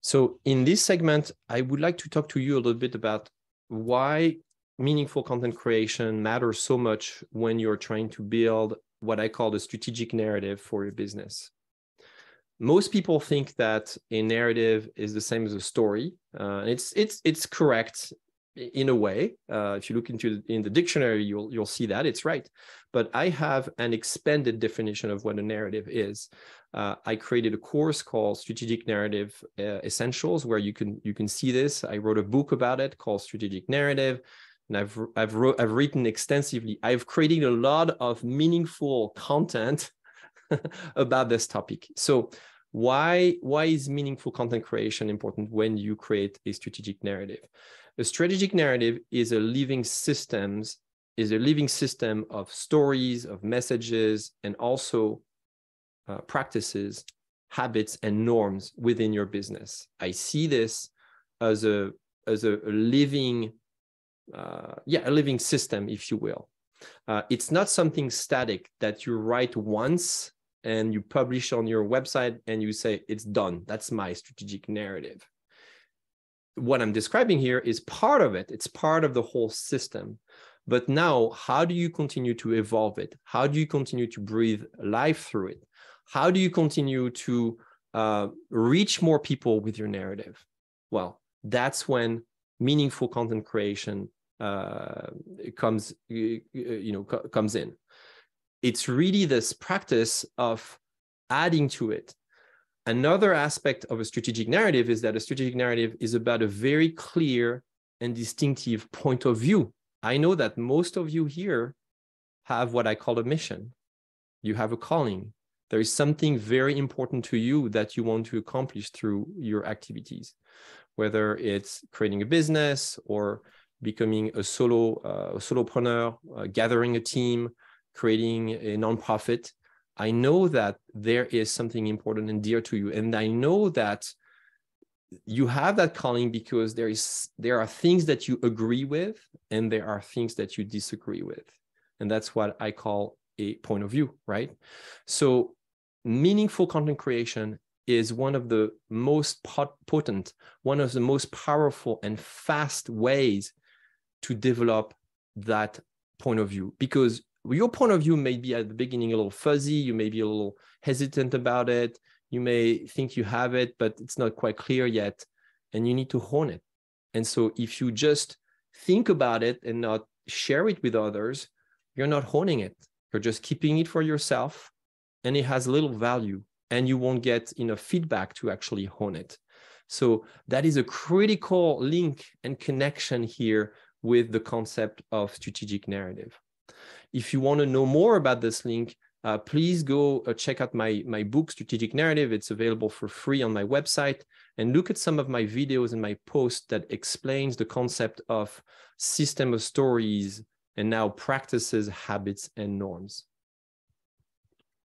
So in this segment, I would like to talk to you a little bit about why meaningful content creation matters so much when you're trying to build what I call the strategic narrative for your business. Most people think that a narrative is the same as a story. It's correct in a way. If you look in the dictionary, you'll see that it's right. But I have an expanded definition of what a narrative is. I created a course called Strategic Narrative Essentials, where you can see this. I wrote a book about it called Strategic Narrative, and I've written extensively. I've created a lot of meaningful content about this topic. So why is meaningful content creation important when you create a strategic narrative? A strategic narrative is a living system of stories, of messages, and also practices, habits, and norms within your business. I see this as a living, a living system, if you will. It's not something static that you write once and you publish on your website and you say, it's done. That's my strategic narrative. What I'm describing here is part of it. It's part of the whole system. But now, how do you continue to evolve it? How do you continue to breathe life through it? How do you continue to reach more people with your narrative? Well, that's when meaningful content creation comes in. It's really this practice of adding to it. Another aspect of a strategic narrative is that a strategic narrative is about a very clear and distinctive point of view. I know that most of you here have what I call a mission. You have a calling. There is something very important to you that you want to accomplish through your activities, whether it's creating a business or becoming a solopreneur, gathering a team, creating a nonprofit. I know that there is something important and dear to you. And I know that you have that calling because there are things that you agree with and there are things that you disagree with. And that's what I call a point of view, right? So meaningful content creation is one of the most potent, one of the most powerful and fast ways to develop that point of view, because your point of view may be at the beginning a little fuzzy, you may be a little hesitant about it, you may think you have it, but it's not quite clear yet, and you need to hone it. And so if you just think about it and not share it with others, you're not honing it. You're just keeping it for yourself, and it has little value, and you won't get enough feedback to actually hone it. So that is a critical link and connection here with the concept of strategic narrative. If you want to know more about this link, please go check out my book, Strategic Narrative. It's available for free on my website, and look at some of my videos and my posts that explains the concept of system of stories and now practices, habits, and norms.